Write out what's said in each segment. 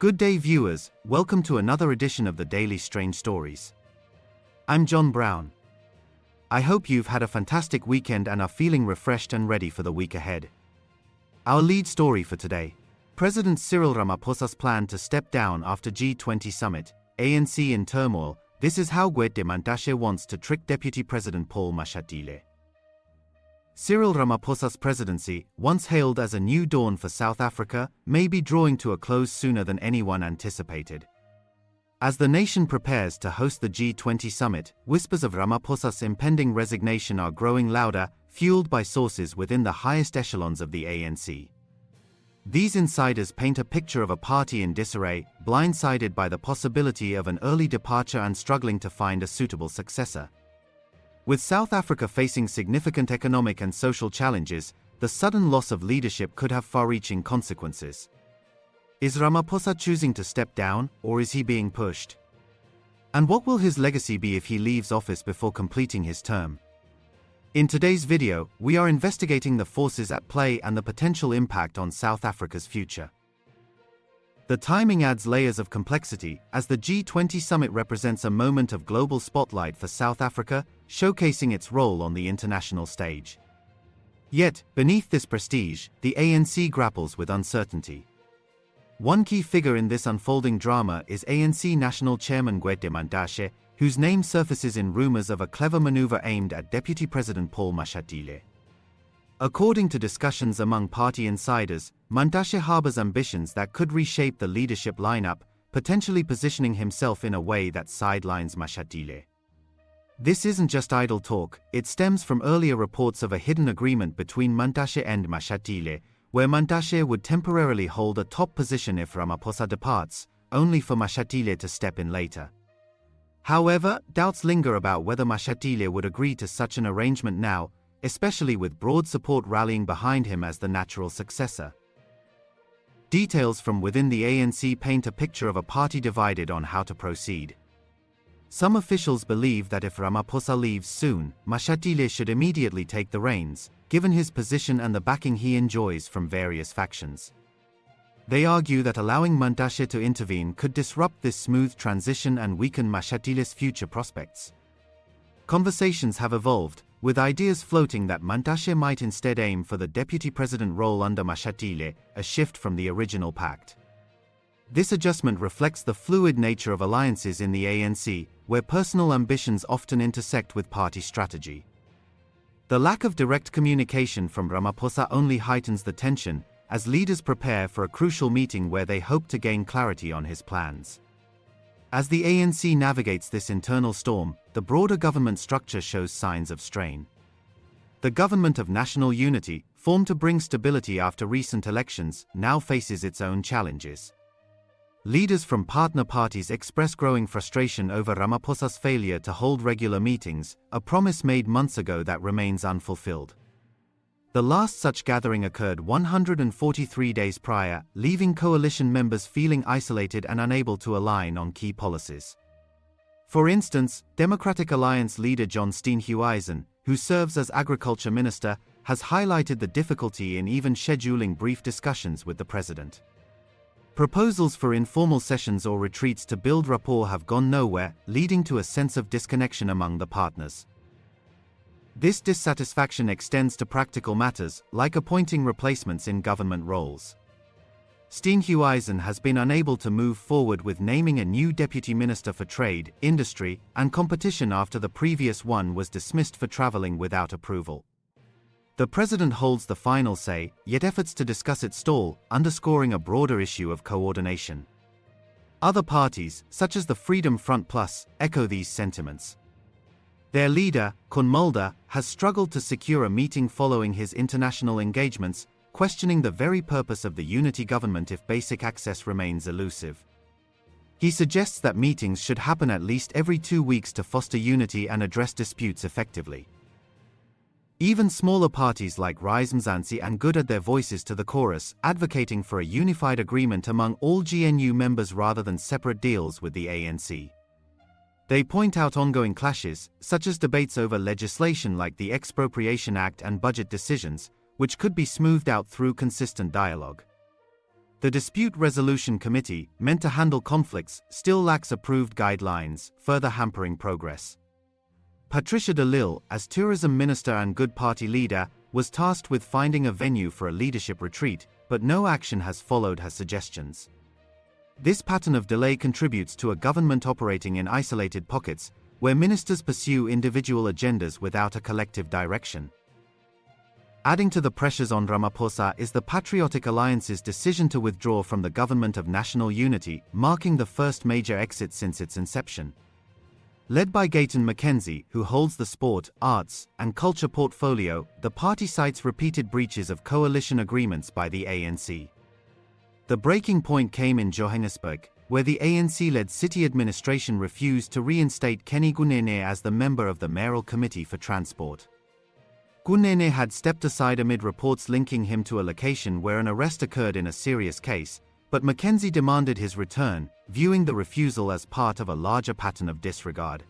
Good day viewers, welcome to another edition of the Daily Strange Stories. I'm John Brown. I hope you've had a fantastic weekend and are feeling refreshed and ready for the week ahead. Our lead story for today: President Cyril Ramaphosa's plan to step down after G20 summit, ANC in turmoil. This is how G20 Mantashe wants to trick Deputy President Paul Mashatile. Cyril Ramaphosa's presidency, once hailed as a new dawn for South Africa, may be drawing to a close sooner than anyone anticipated. As the nation prepares to host the G20 summit, whispers of Ramaphosa's impending resignation are growing louder, fueled by sources within the highest echelons of the ANC. These insiders paint a picture of a party in disarray, blindsided by the possibility of an early departure and struggling to find a suitable successor. With South Africa facing significant economic and social challenges, the sudden loss of leadership could have far-reaching consequences. Is Ramaphosa choosing to step down, or is he being pushed? And what will his legacy be if he leaves office before completing his term? In today's video, we are investigating the forces at play and the potential impact on South Africa's future. The timing adds layers of complexity, as the G20 summit represents a moment of global spotlight for South Africa, showcasing its role on the international stage. Yet, beneath this prestige, the ANC grapples with uncertainty. One key figure in this unfolding drama is ANC National Chairman G20 Mantashe, whose name surfaces in rumors of a clever maneuver aimed at Deputy President Paul Mashatile. According to discussions among party insiders, Mantashe harbors ambitions that could reshape the leadership lineup, potentially positioning himself in a way that sidelines Mashatile. This isn't just idle talk, it stems from earlier reports of a hidden agreement between Mantashe and Mashatile, where Mantashe would temporarily hold a top position if Ramaphosa departs, only for Mashatile to step in later. However, doubts linger about whether Mashatile would agree to such an arrangement now, especially with broad support rallying behind him as the natural successor. Details from within the ANC paint a picture of a party divided on how to proceed. Some officials believe that if Ramaphosa leaves soon, Mashatile should immediately take the reins, given his position and the backing he enjoys from various factions. They argue that allowing Mantashe to intervene could disrupt this smooth transition and weaken Mashatile's future prospects. Conversations have evolved, with ideas floating that Mantashe might instead aim for the deputy president role under Mashatile, a shift from the original pact. This adjustment reflects the fluid nature of alliances in the ANC, where personal ambitions often intersect with party strategy. The lack of direct communication from Ramaphosa only heightens the tension, as leaders prepare for a crucial meeting where they hope to gain clarity on his plans. As the ANC navigates this internal storm, the broader government structure shows signs of strain. The Government of National Unity, formed to bring stability after recent elections, now faces its own challenges. Leaders from partner parties express growing frustration over Ramaphosa's failure to hold regular meetings, a promise made months ago that remains unfulfilled. The last such gathering occurred 143 days prior, leaving coalition members feeling isolated and unable to align on key policies. For instance, Democratic Alliance leader John Steenhuisen, who serves as Agriculture Minister, has highlighted the difficulty in even scheduling brief discussions with the president. Proposals for informal sessions or retreats to build rapport have gone nowhere, leading to a sense of disconnection among the partners. This dissatisfaction extends to practical matters, like appointing replacements in government roles. Steenhuisen has been unable to move forward with naming a new deputy minister for trade, industry, and competition after the previous one was dismissed for traveling without approval. The president holds the final say, yet efforts to discuss it stall, underscoring a broader issue of coordination. Other parties, such as the Freedom Front Plus, echo these sentiments. Their leader, Koen Mulder, has struggled to secure a meeting following his international engagements, questioning the very purpose of the unity government if basic access remains elusive. He suggests that meetings should happen at least every 2 weeks to foster unity and address disputes effectively. Even smaller parties like Rise Mzansi and Good add their voices to the chorus, advocating for a unified agreement among all GNU members rather than separate deals with the ANC. They point out ongoing clashes, such as debates over legislation like the Expropriation Act and budget decisions, which could be smoothed out through consistent dialogue. The Dispute Resolution Committee, meant to handle conflicts, still lacks approved guidelines, further hampering progress. Patricia de Lille, as tourism minister and Good Party leader, was tasked with finding a venue for a leadership retreat, but no action has followed her suggestions. This pattern of delay contributes to a government operating in isolated pockets, where ministers pursue individual agendas without a collective direction. Adding to the pressures on Ramaphosa is the Patriotic Alliance's decision to withdraw from the Government of National Unity, marking the first major exit since its inception. Led by Gayton McKenzie, who holds the sport, arts, and culture portfolio, the party cites repeated breaches of coalition agreements by the ANC. The breaking point came in Johannesburg, where the ANC-led city administration refused to reinstate Kenny Kunene as the member of the mayoral committee for transport. Kunene had stepped aside amid reports linking him to a location where an arrest occurred in a serious case, but McKenzie demanded his return, viewing the refusal as part of a larger pattern of disregard.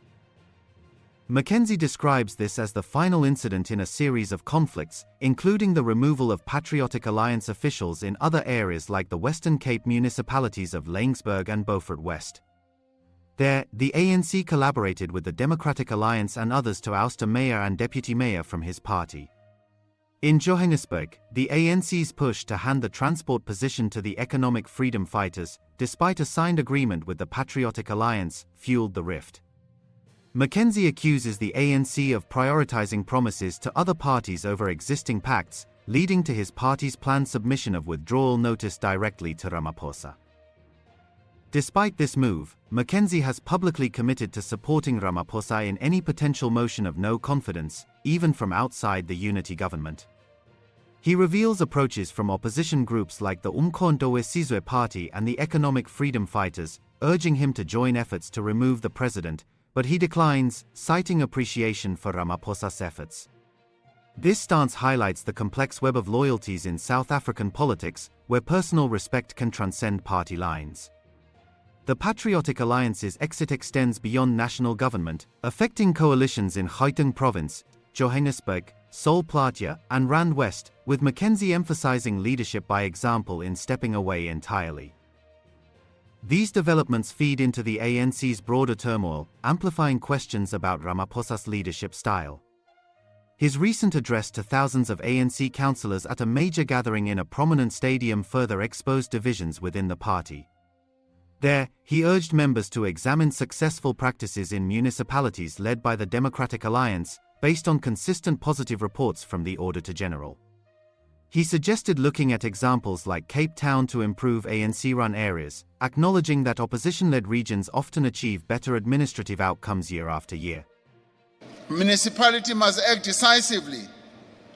McKenzie describes this as the final incident in a series of conflicts, including the removal of Patriotic Alliance officials in other areas like the Western Cape municipalities of Laingsburg and Beaufort West. There, the ANC collaborated with the Democratic Alliance and others to oust a mayor and deputy mayor from his party. In Johannesburg, the ANC's push to hand the transport position to the Economic Freedom Fighters, despite a signed agreement with the Patriotic Alliance, fueled the rift. McKenzie accuses the ANC of prioritizing promises to other parties over existing pacts, leading to his party's planned submission of withdrawal notice directly to Ramaphosa. Despite this move, McKenzie has publicly committed to supporting Ramaphosa in any potential motion of no confidence, even from outside the unity government. He reveals approaches from opposition groups like the Umkhonto weSizwe Party and the Economic Freedom Fighters, urging him to join efforts to remove the president, but he declines, citing appreciation for Ramaphosa's efforts. This stance highlights the complex web of loyalties in South African politics, where personal respect can transcend party lines. The Patriotic Alliance's exit extends beyond national government, affecting coalitions in Gauteng Province, Johannesburg, Sol Plaatje, and Rand West, with McKenzie emphasizing leadership by example in stepping away entirely. These developments feed into the ANC's broader turmoil, amplifying questions about Ramaphosa's leadership style. His recent address to thousands of ANC councillors at a major gathering in a prominent stadium further exposed divisions within the party. There, he urged members to examine successful practices in municipalities led by the Democratic Alliance, based on consistent positive reports from the Auditor General. He suggested looking at examples like Cape Town to improve ANC-run areas, acknowledging that opposition-led regions often achieve better administrative outcomes year after year. Municipality must act decisively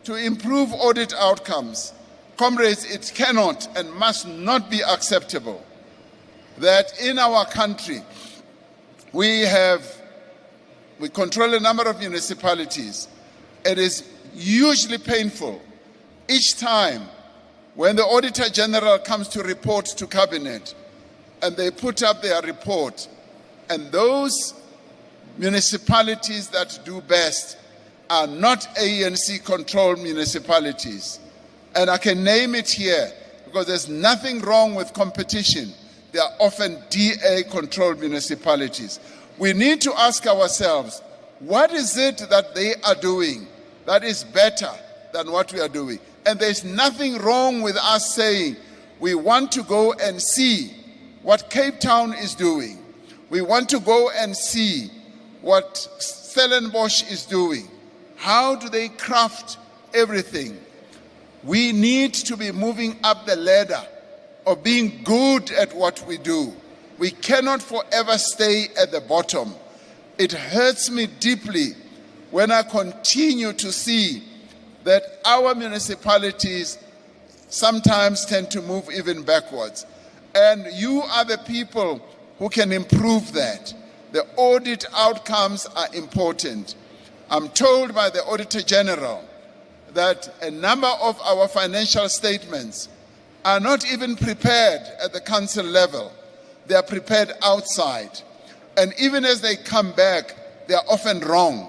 to improve audit outcomes. Comrades, it cannot and must not be acceptable that in our country we control a number of municipalities. It is hugely painful each time when the Auditor General comes to report to Cabinet and they put up their report, and those municipalities that do best are not ANC-controlled municipalities. And I can name it here because there's nothing wrong with competition. They are often DA-controlled municipalities. We need to ask ourselves, what is it that they are doing that is better than what we are doing? And there's nothing wrong with us saying we want to go and see what Cape Town is doing. We want to go and see what Stellenbosch is doing. How do they craft everything? We need to be moving up the ladder of being good at what we do. We cannot forever stay at the bottom. It hurts me deeply when I continue to see that our municipalities sometimes tend to move even backwards. And you are the people who can improve that. The audit outcomes are important. I'm told by the Auditor General that a number of our financial statements are not even prepared at the council level. They are prepared outside. And even as they come back, they are often wrong.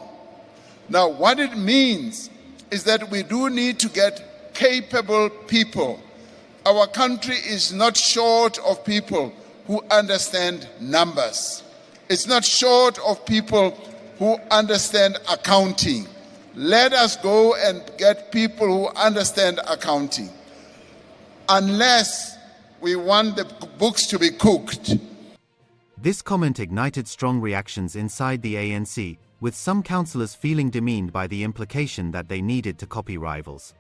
Now, what it means is that we do need to get capable people Our country is not short of people who understand numbers. It's not short of people who understand accounting. Let us go and get people who understand accounting. Unless we want the books to be cooked. This comment ignited strong reactions inside the ANC, with some councillors feeling demeaned by the implication that they needed to copy rivals.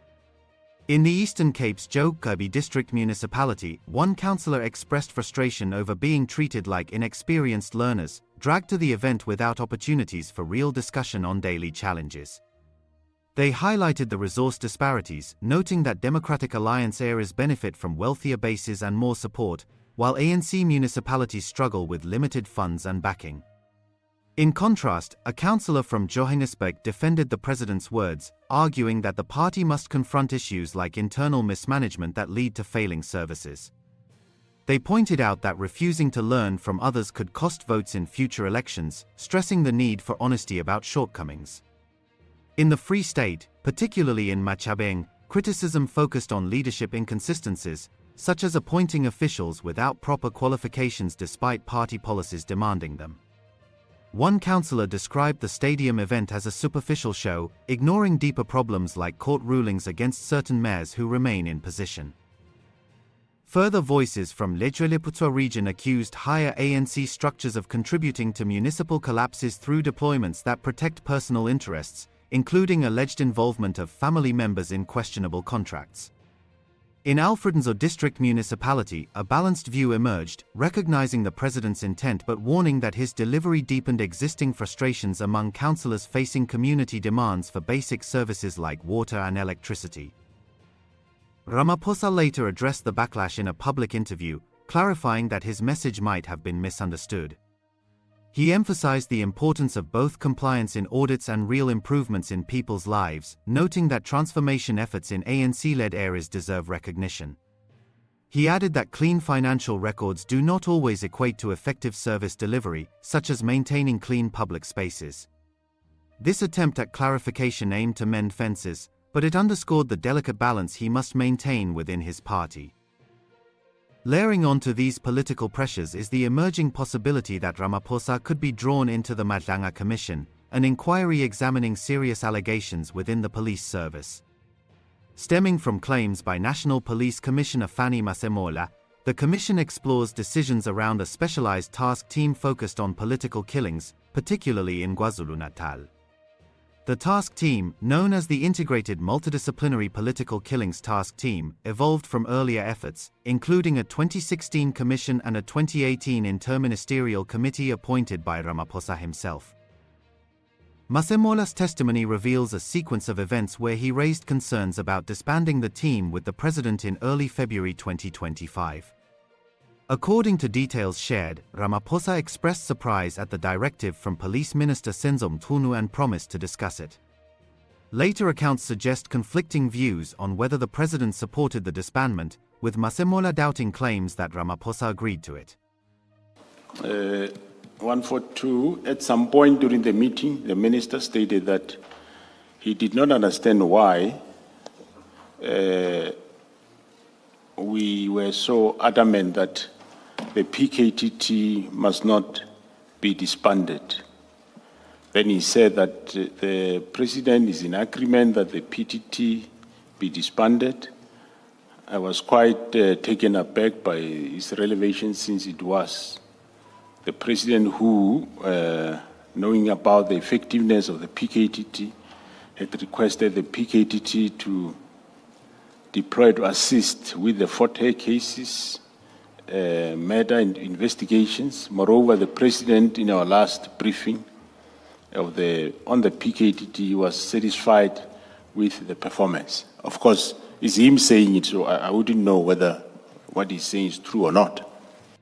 In the Eastern Cape's Joe Kirby District Municipality, one councillor expressed frustration over being treated like inexperienced learners, dragged to the event without opportunities for real discussion on daily challenges. They highlighted the resource disparities, noting that Democratic Alliance areas benefit from wealthier bases and more support, while ANC municipalities struggle with limited funds and backing. In contrast, a councillor from Johannesburg defended the president's words, arguing that the party must confront issues like internal mismanagement that lead to failing services. They pointed out that refusing to learn from others could cost votes in future elections, stressing the need for honesty about shortcomings. In the Free State, particularly in Machabeng, criticism focused on leadership inconsistencies, such as appointing officials without proper qualifications despite party policies demanding them. One councillor described the stadium event as a superficial show, ignoring deeper problems like court rulings against certain mayors who remain in position. Further voices from Lejwe-Leputswa region accused higher ANC structures of contributing to municipal collapses through deployments that protect personal interests, including alleged involvement of family members in questionable contracts. In Alfredenzo District Municipality, a balanced view emerged, recognizing the president's intent but warning that his delivery deepened existing frustrations among councillors facing community demands for basic services like water and electricity. Ramaphosa later addressed the backlash in a public interview, clarifying that his message might have been misunderstood. He emphasized the importance of both compliance in audits and real improvements in people's lives, noting that transformation efforts in ANC-led areas deserve recognition. He added that clean financial records do not always equate to effective service delivery, such as maintaining clean public spaces. This attempt at clarification aimed to mend fences, but it underscored the delicate balance he must maintain within his party. Layering onto these political pressures is the emerging possibility that Ramaphosa could be drawn into the Madlanga Commission, an inquiry examining serious allegations within the police service. Stemming from claims by National Police Commissioner Fanny Masemola, the commission explores decisions around a specialized task team focused on political killings, particularly in KwaZulu-Natal. The task team, known as the Integrated Multidisciplinary Political Killings Task Team, evolved from earlier efforts, including a 2016 commission and a 2018 interministerial committee appointed by Ramaphosa himself. Masemola's testimony reveals a sequence of events where he raised concerns about disbanding the team with the president in early February 2025. According to details shared, Ramaphosa expressed surprise at the directive from Police Minister Senzo Mthunu and promised to discuss it. Later accounts suggest conflicting views on whether the president supported the disbandment, with Masemola doubting claims that Ramaphosa agreed to it. 142, at some point during the meeting, the minister stated that he did not understand why we were so adamant that the PKTT must not be disbanded. Then he said that the president is in agreement that the PTT be disbanded. I was quite taken aback by his revelation, since it was the president who, knowing about the effectiveness of the PKTT, had requested the PKTT to deploy to assist with the Fort Hare cases, murder investigations. Moreover, the president, in our last briefing on the PKTT, was satisfied with the performance. Of course, it's him saying it, so I wouldn't know whether what he's saying is true or not.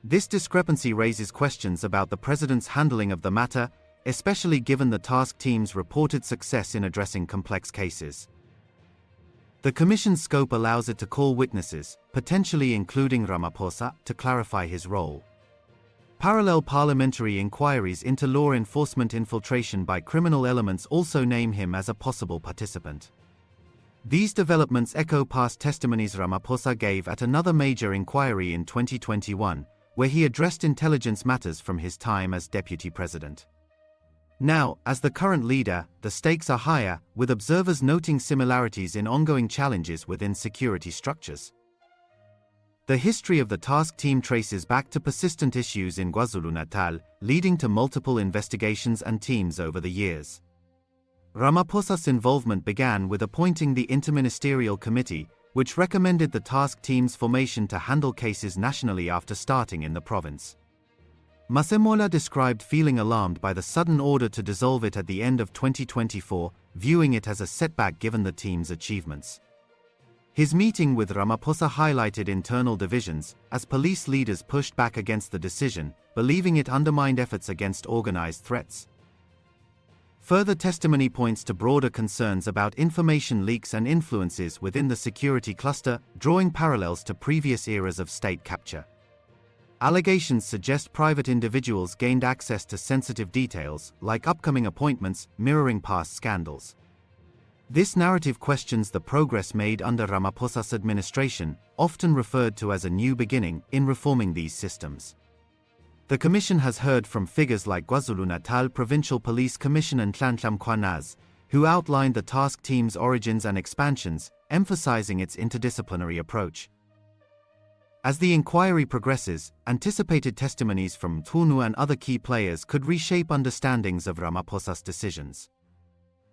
This discrepancy raises questions about the president's handling of the matter, especially given the task team's reported success in addressing complex cases. The commission's scope allows it to call witnesses, potentially including Ramaphosa, to clarify his role. Parallel parliamentary inquiries into law enforcement infiltration by criminal elements also name him as a possible participant. These developments echo past testimonies Ramaphosa gave at another major inquiry in 2021, where he addressed intelligence matters from his time as deputy president. Now, as the current leader, the stakes are higher, with observers noting similarities in ongoing challenges within security structures. The history of the task team traces back to persistent issues in KwaZulu-Natal, leading to multiple investigations and teams over the years. Ramaphosa's involvement began with appointing the Interministerial Committee, which recommended the task team's formation to handle cases nationally after starting in the province. Mashatile described feeling alarmed by the sudden order to dissolve it at the end of 2024, viewing it as a setback given the team's achievements. His meeting with Ramaphosa highlighted internal divisions, as police leaders pushed back against the decision, believing it undermined efforts against organized threats. Further testimony points to broader concerns about information leaks and influences within the security cluster, drawing parallels to previous eras of state capture. Allegations suggest private individuals gained access to sensitive details, like upcoming appointments, mirroring past scandals. This narrative questions the progress made under Ramaphosa's administration, often referred to as a new beginning, in reforming these systems. The Commission has heard from figures like KwaZulu-Natal Provincial Police Commissioner Nhlanhla Mkhwanazi, who outlined the task team's origins and expansions, emphasizing its interdisciplinary approach. As the inquiry progresses, anticipated testimonies from Mthunu and other key players could reshape understandings of Ramaphosa's decisions.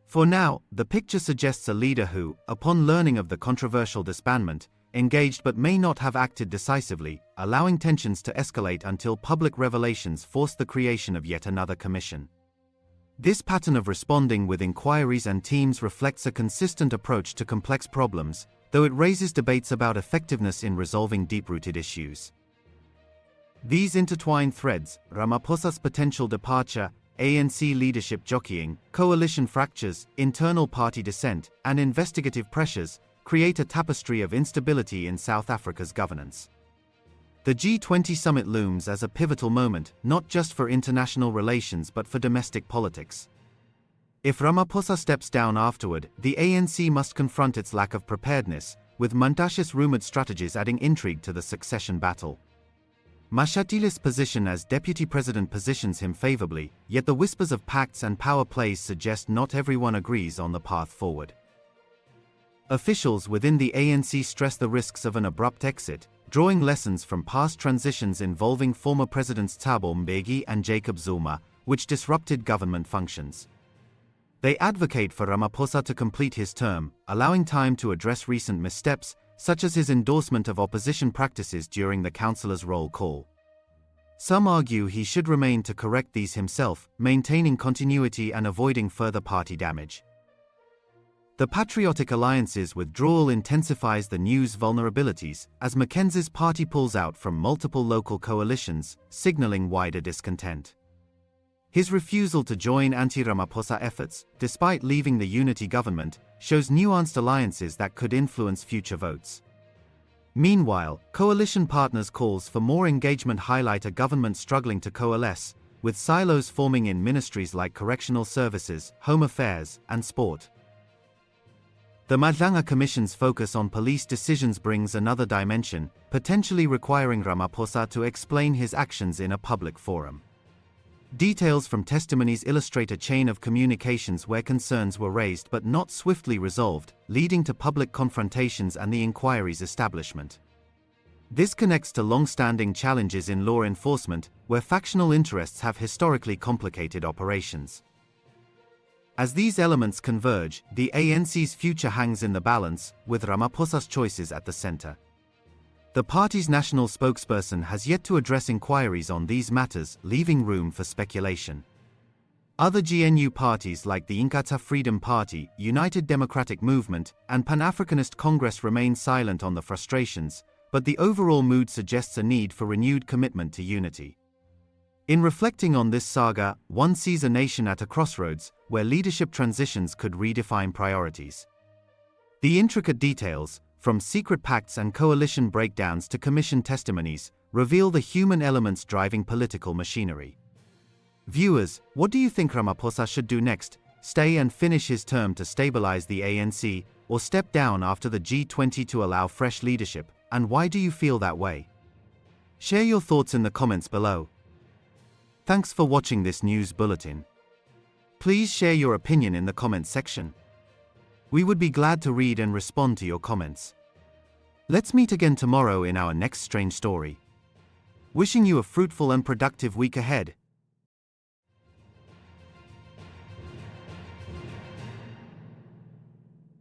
For now, the picture suggests a leader who, upon learning of the controversial disbandment, engaged but may not have acted decisively, allowing tensions to escalate until public revelations forced the creation of yet another commission. This pattern of responding with inquiries and teams reflects a consistent approach to complex problems, though it raises debates about effectiveness in resolving deep-rooted issues. These intertwined threads, Ramaphosa's potential departure, ANC leadership jockeying, coalition fractures, internal party dissent, and investigative pressures, create a tapestry of instability in South Africa's governance. The G20 summit looms as a pivotal moment, not just for international relations but for domestic politics. If Ramaphosa steps down afterward, the ANC must confront its lack of preparedness, with Mantashe's rumored strategies adding intrigue to the succession battle. Mashatile's position as deputy president positions him favorably, yet the whispers of pacts and power plays suggest not everyone agrees on the path forward. Officials within the ANC stress the risks of an abrupt exit, drawing lessons from past transitions involving former Presidents Thabo Mbeki and Jacob Zuma, which disrupted government functions. They advocate for Ramaphosa to complete his term, allowing time to address recent missteps, such as his endorsement of opposition practices during the councillor's roll call. Some argue he should remain to correct these himself, maintaining continuity and avoiding further party damage. The Patriotic Alliance's withdrawal intensifies the new's vulnerabilities, as Mackenzie's party pulls out from multiple local coalitions, signaling wider discontent. His refusal to join anti-Ramaphosa efforts, despite leaving the unity government, shows nuanced alliances that could influence future votes. Meanwhile, coalition partners' calls for more engagement highlight a government struggling to coalesce, with silos forming in ministries like correctional services, home affairs, and sport. The Madlanga Commission's focus on police decisions brings another dimension, potentially requiring Ramaphosa to explain his actions in a public forum. Details from testimonies illustrate a chain of communications where concerns were raised but not swiftly resolved, leading to public confrontations and the inquiry's establishment. This connects to long-standing challenges in law enforcement, where factional interests have historically complicated operations. As these elements converge, the ANC's future hangs in the balance, with Ramaphosa's choices at the center. The party's national spokesperson has yet to address inquiries on these matters, leaving room for speculation. Other GNU parties like the Inkatha Freedom Party, United Democratic Movement, and Pan-Africanist Congress remain silent on the frustrations, but the overall mood suggests a need for renewed commitment to unity. In reflecting on this saga, one sees a nation at a crossroads, where leadership transitions could redefine priorities. The intricate details, from secret pacts and coalition breakdowns to commission testimonies, reveal the human elements driving political machinery. Viewers, what do you think Ramaphosa should do next? Stay and finish his term to stabilize the ANC, or step down after the G20 to allow fresh leadership, and why do you feel that way? Share your thoughts in the comments below. Thanks for watching this news bulletin. Please share your opinion in the comments section. We would be glad to read and respond to your comments. Let's meet again tomorrow in our next strange story. Wishing you a fruitful and productive week ahead.